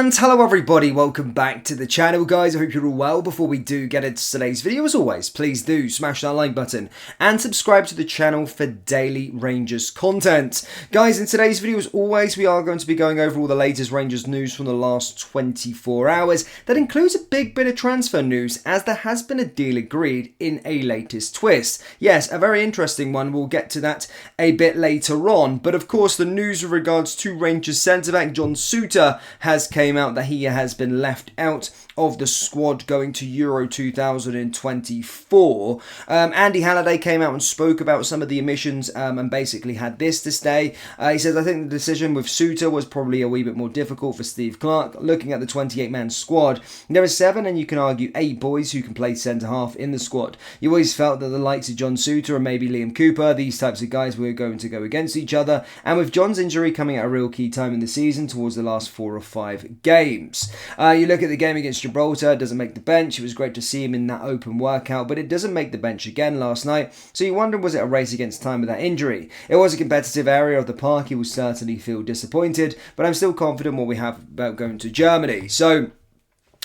And hello everybody, welcome back to the channel guys. I hope you're all well. Before we do get into today's video, as always, please do smash that like button and subscribe to the channel for daily Rangers content. Guys, in today's video, as always, we are going to be going over all the latest Rangers news from the last 24 hours. That includes a big bit of transfer news, as there has been a deal agreed in a latest twist. Yes, a very interesting one. We'll get to that a bit later on. But of course, the news with regards to Rangers centre-back John Souttar has came out that he has been left out of the squad going to Euro 2024. Andy Halliday came out and spoke about some of the omissions and basically had this to say. He says, I think the decision with Souttar was probably a wee bit more difficult for Steve Clarke. Looking at the 28-man squad, there are 7 and you can argue 8 boys who can play centre-half in the squad. You always felt that the likes of John Souttar and maybe Liam Cooper, these types of guys were going to go against each other. And with John's injury coming at a real key time in the season towards the last 4 or 5 games. You look at the game against Gibraltar, doesn't make the bench. It was great to see him in that open workout, but it doesn't make the bench again last night. So you wonder, was it a race against time with that injury? It was a competitive area of the park. He will certainly feel disappointed, but I'm still confident what we have about going to Germany. So,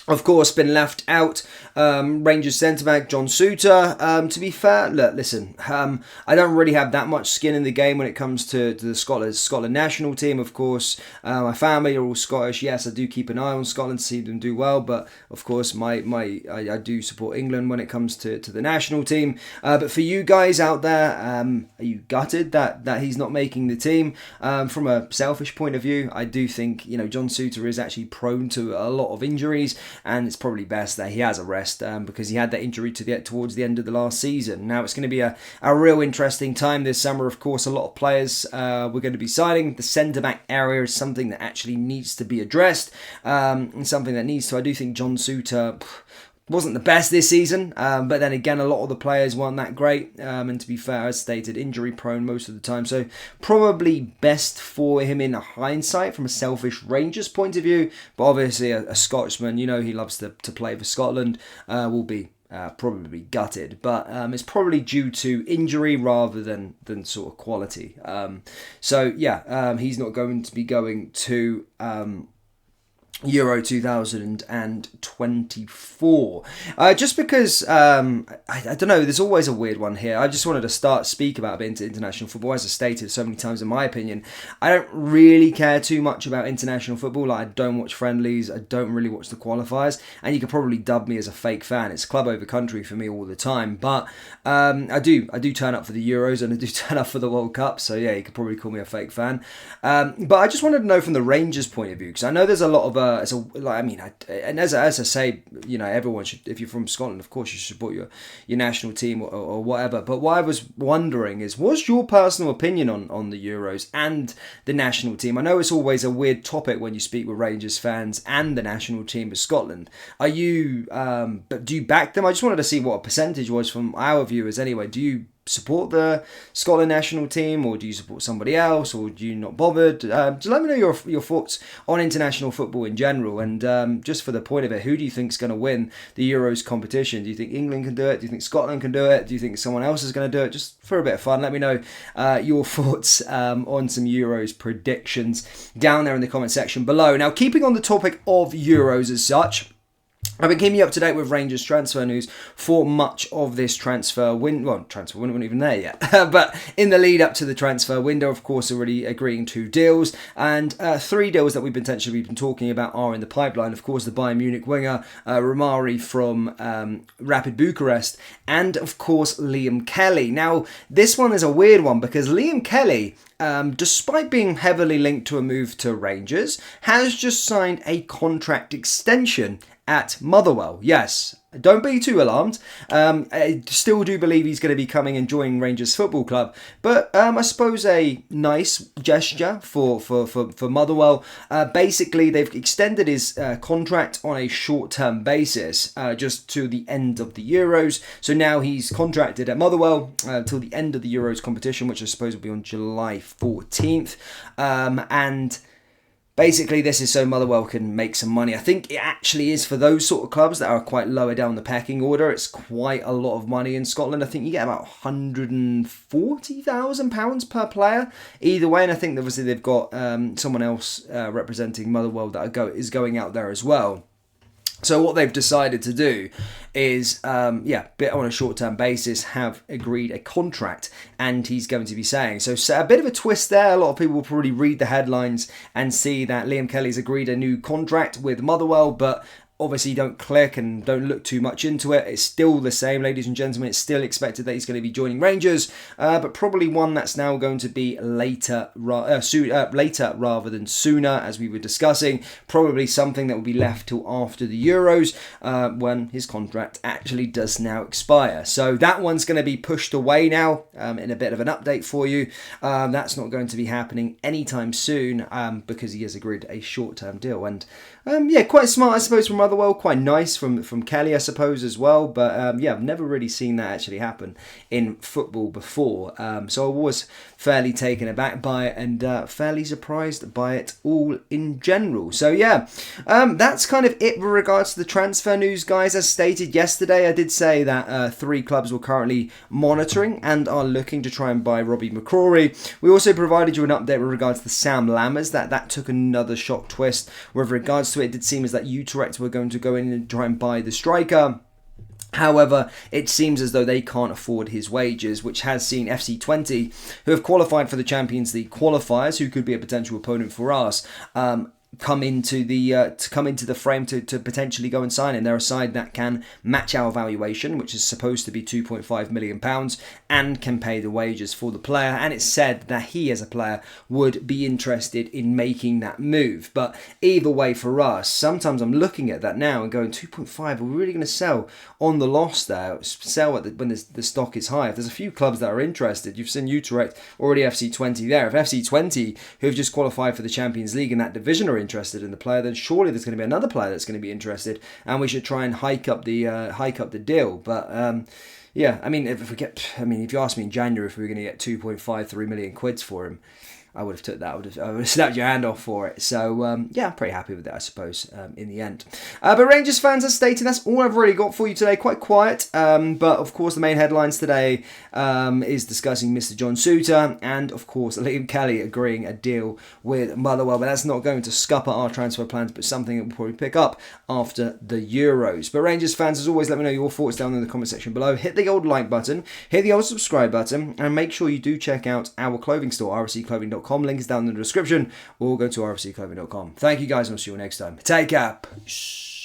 of course, been left out, Rangers centre-back John Souttar. To be fair, look, listen, I don't really have that much skin in the game when it comes to the Scotland national team. Of course, my family are all Scottish. Yes, I do keep an eye on Scotland to see them do well, but of course, I do support England when it comes to the national team. But for you guys out there, are you gutted that he's not making the team? From a selfish point of view, I do think, John Souttar is actually prone to a lot of injuries. And it's probably best that he has a rest because he had that injury towards the end of the last season. Now it's going to be a real interesting time this summer. Of course, a lot of players we're going to be signing. The centre-back area is something that actually needs to be addressed and something that needs to. I do think John Souttar wasn't the best this season, but then again, a lot of the players weren't that great, and to be fair, as stated, injury prone most of the time, so probably best for him in hindsight from a selfish Rangers point of view, but obviously a Scotsman, he loves to play for Scotland, will be probably gutted, but it's probably due to injury rather than sort of quality. So yeah, he's not going to be going to Euro 2024. Just because, I don't know, there's always a weird one here. I just wanted to speak about a bit into international football. As I stated so many times, in my opinion, I don't really care too much about international football. Like, I don't watch friendlies, I don't really watch the qualifiers, and you could probably dub me as a fake fan. It's club over country for me all the time, but I do turn up for the Euros and I do turn up for the World Cup, so yeah, you could probably call me a fake fan. But I just wanted to know from the Rangers point of view, because I know there's a lot of as I say, everyone should. If you're from Scotland, of course, you should support your national team or whatever. But what I was wondering is, what's your personal opinion on the Euros and the national team? I know it's always a weird topic when you speak with Rangers fans and the national team of Scotland. Are you? Do you back them? I just wanted to see what a percentage was from our viewers. Anyway, do you support the Scotland national team, or do you support somebody else, or do you not bothered? Just let me know your thoughts on international football in general, and just for the point of it, who do you think is going to win the Euros competition? Do you think England can do it? Do you think Scotland can do it? Do you think someone else is going to do it? Just for a bit of fun, let me know your thoughts on some Euros predictions down there in the comment section below. Now, keeping on the topic of Euros as such, I've been keeping you up to date with Rangers transfer news for much of this transfer window. Well, transfer window wasn't even there yet. But in the lead up to the transfer window, of course, already agreeing 2 deals. And 3 deals that we've potentially been talking about are in the pipeline. Of course, the Bayern Munich winger, Romari from Rapid Bucharest. And, of course, Liam Kelly. Now, this one is a weird one because Liam Kelly, despite being heavily linked to a move to Rangers, has just signed a contract extension at Motherwell. Yes, don't be too alarmed. I still do believe he's going to be coming and joining Rangers Football Club. But I suppose a nice gesture for Motherwell. Basically, they've extended his contract on a short-term basis just to the end of the Euros. So now he's contracted at Motherwell till the end of the Euros competition, which I suppose will be on July 14th. And Basically, this is so Motherwell can make some money. I think it actually is for those sort of clubs that are quite lower down the pecking order. It's quite a lot of money in Scotland. I think you get about £140,000 per player either way. And I think obviously they've got someone else representing Motherwell that is going out there as well. So what they've decided to do is, on a short-term basis, have agreed a contract, and he's going to be saying. So a bit of a twist there. A lot of people will probably read the headlines and see that Liam Kelly's agreed a new contract with Motherwell, but obviously don't click and don't look too much into it. It's still the same, ladies and gentlemen. It's still expected that he's going to be joining Rangers, but probably one that's now going to be later rather than sooner, as we were discussing. Probably something that will be left till after the Euros, when his contract actually does now expire. So that one's going to be pushed away now, in a bit of an update for you. That's not going to be happening anytime soon, because he has agreed a short-term deal. And quite smart, I suppose, from Motherwell. Quite nice from Kelly, I suppose, as well. But I've never really seen that actually happen in football before. So I was fairly taken aback by it and fairly surprised by it all in general. So that's kind of it with regards to the transfer news, guys. As stated yesterday, I did say that 3 clubs were currently monitoring and are looking to try and buy Robbie McCrory. We also provided you an update with regards to Sam Lammers. That took another shock twist. With regards to it did seem as that Utrecht were going to go in and try and buy the striker. However, it seems as though they can't afford his wages, which has seen FC20, who have qualified for the Champions League qualifiers, who could be a potential opponent for us, come into the frame to potentially go and sign him. They're a side that can match our valuation, which is supposed to be £2.5 million, and can pay the wages for the player. And it's said that he, as a player, would be interested in making that move. But either way, for us, sometimes I'm looking at that now and going, 2.5, are we really going to sell on the loss there? Sell when the stock is high. If there's a few clubs that are interested, you've seen Utrecht, already FC20 there. If FC20, who have just qualified for the Champions League in that division, are interested in the player, then surely there's going to be another player that's going to be interested, and we should try and hike up the deal. But if you asked me in January if we were going to get 2.53 million quids for him, I would have took that. I would have snapped your hand off for it. So, I'm pretty happy with it, I suppose, in the end. But Rangers fans, as stated, that's all I've really got for you today. Quite quiet. But, of course, the main headlines today is discussing Mr. John Souttar and, of course, Liam Kelly agreeing a deal with Motherwell. But that's not going to scupper our transfer plans, but something that we'll probably pick up after the Euros. But Rangers fans, as always, let me know your thoughts down in the comment section below. Hit the old like button, hit the old subscribe button, and make sure you do check out our clothing store, rfcclothing.com. Link is down in the description, or go to rfcclothing.com. Thank you guys, and I'll see you next time. Take care. Peace.